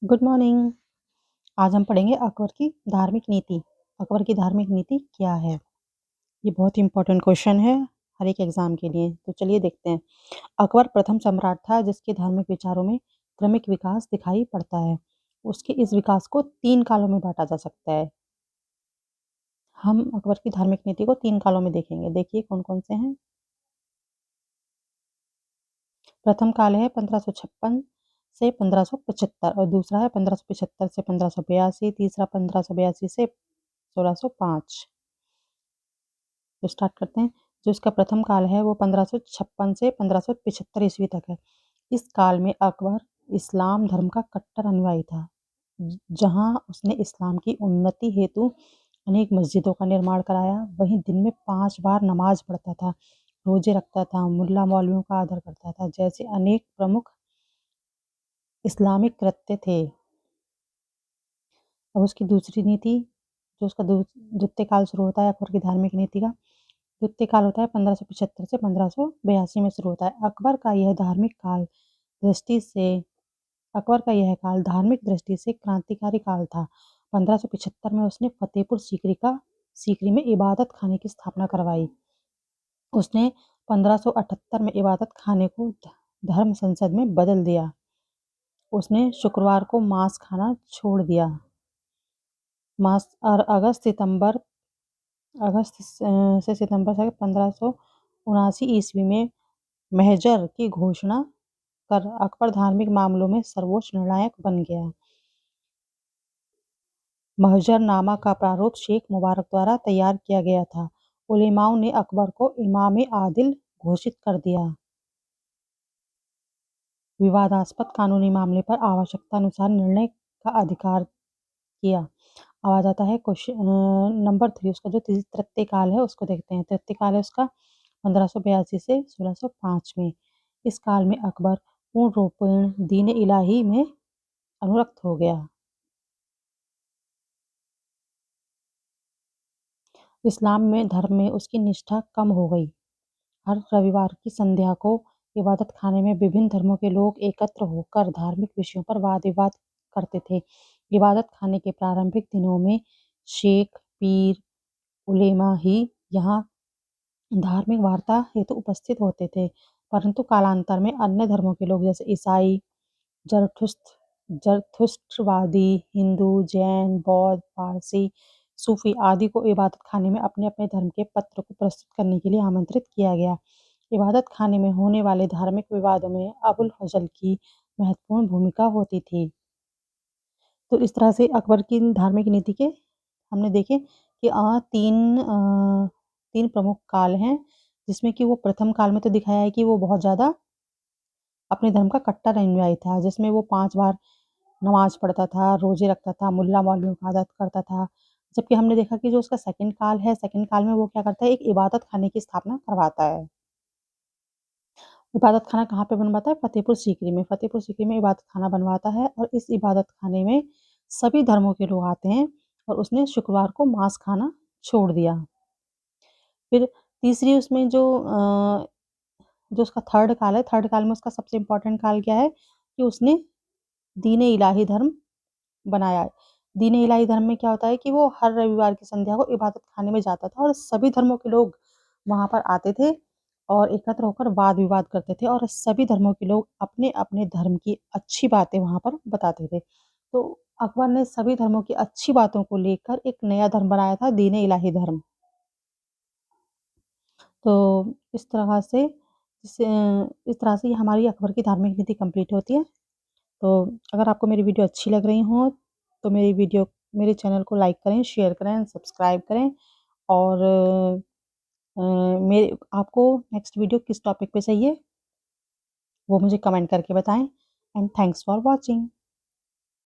Good morning. आज हम पढ़ेंगे अकबर की धार्मिक नीति। अकबर की धार्मिक नीति क्या है? ये बहुत ही इम्पोर्टेंट क्वेश्चन है हर एक एग्जाम के लिए। तो चलिए देखते हैं। अकबर प्रथम सम्राट था जिसके धार्मिक विचारों में क्रमिक विकास दिखाई पड़ता है। उसके इस विकास को 3 कालों में बाँटा जा सकता है। हम अकबर की धार्मिक नीति को 3 कालों में देखेंगे। देखिए कौन-कौन से हैं। प्रथम काल है 1556 से 1575 और दूसरा है 1575 से 1582, तीसरा 1582 से 1605। तो स्टार्ट करते हैं। जो इसका प्रथम काल है वो 1556 से 1575 ईस्वी तक है। इस काल में अकबर इस्लाम धर्म का कट्टर अनुयायी था। जहाँ उसने इस्लाम की उन्नति हेतु अनेक मस्जिदों का निर्माण कराया। वहीं दिन में 5 बार नमाज पढ़ता था, रोजे रखता था, मुल्ला मौलवियों का आदर करता था, जैसे अनेक प्रमुख इस्लामिक कृत्य थे। अब उसकी दूसरी नीति, जो उसका द्वितीय काल शुरू होता है अकबर की धार्मिक नीति का। द्वितीय काल होता है 1575 से 1582 में शुरू होता है। अकबर का यह काल धार्मिक दृष्टि से क्रांतिकारी काल था। 1575 में उसने फतेहपुर सीकरी में इबादत खाने की स्थापना करवाई। उसने 1578 में इबादत खाने को धर्म संसद में बदल दिया। उसने शुक्रवार को मांस खाना छोड़ दिया। मांस और अगस्त से सितंबर तक 1579 ईस्वी में महजर की घोषणा कर अकबर धार्मिक मामलों में सर्वोच्च निर्णायक बन गया। महजरनामा का प्रारूप शेख मुबारक द्वारा तैयार किया गया था। उलेमाओं ने अकबर को इमाम आदिल घोषित कर दिया। विवादास्पद कानूनी मामले पर आवश्यकतानुसार निर्णय का अधिकार किया। अब आ जाता है क्वेश्चन नंबर 3। उसका जो तृतीय काल है उसको देखते हैं। तृतीय काल है उसका 1582 से 1605 में। इस काल में अकबर पूर्ण रूपेण दीन इलाही में अनुरक्त हो गया। इस्लाम में धर्म में उसकी निष्ठा कम हो गई। हर रविवार की संध्या को इबादत खाने में विभिन्न धर्मों के लोग एकत्र होकर धार्मिक विषयों पर वाद विवाद करते थे। इबादत खाने के प्रारंभिक दिनों में शेख, पीर, उलेमा ही यहाँ धार्मिक वार्ता हेतु उपस्थित होते थे, परंतु कालांतर में अन्य धर्मों के लोग जैसे ईसाई, जरथुस्त्र जरथुस्त्रवादी, हिंदू, जैन, बौद्ध, पारसी, सूफी आदि को इबादत खाने में अपने-अपने धर्म के पत्र को प्रस्तुत करने के लिए आमंत्रित किया गया। इबादत खाने में होने वाले धार्मिक विवादों में अबुल फजल की महत्वपूर्ण भूमिका होती थी। तो इस तरह से अकबर की धार्मिक नीति के हमने देखे कि 3 प्रमुख काल हैं, जिसमें कि वो प्रथम काल में तो दिखाया है कि वो बहुत ज़्यादा अपने धर्म का कट्टर अनुयायी था, जिसमें वो 5 बार नमाज़ पढ़ता था, रोज़े रखता था, मुल्ला मौलवियों का आदर करता था। जबकि हमने देखा कि जो उसका सेकंड काल है, सेकंड काल में वो क्या करता है, एक इबादत खाने की स्थापना करवाता है। इबादत खाना कहाँ पे बनवाता है? फतेहपुर सीकरी में। फतेहपुर सीकरी में इबादत खाना बनवाता है और इस इबादत खाने में सभी धर्मों के लोग आते हैं और उसने शुक्रवार को मांस खाना छोड़ दिया। फिर तीसरी उसमें जो उसका थर्ड काल है, थर्ड काल में उसका सबसे इम्पोर्टेंट काल क्या है कि उसने दीन इलाही धर्म बनाया। दीन इलाही धर्म में क्या होता है कि वो हर रविवार की संध्या को इबादत खाने में जाता था और सभी धर्मों के लोग वहाँ पर आते थे और एकत्र होकर वाद-विवाद करते थे और सभी धर्मों के लोग अपने-अपने धर्म की अच्छी बातें वहाँ पर बताते थे। तो अकबर ने सभी धर्मों की अच्छी बातों को लेकर एक नया धर्म बनाया था, दीन इलाही धर्म। तो इस तरह से इस इस तरह से ये हमारी अकबर की धार्मिक नीति कंप्लीट होती है। तो अगर आपको मेरी वीडियो अच्छी लग रही हो, तो मेरे चैनल को लाइक करें, शेयर करें एंड सब्सक्राइब करें और मेरे आपको नेक्स्ट वीडियो किस टॉपिक पे चाहिए, वो मुझे कमेंट करके बताएँ एंड थैंक्स फॉर वॉचिंग।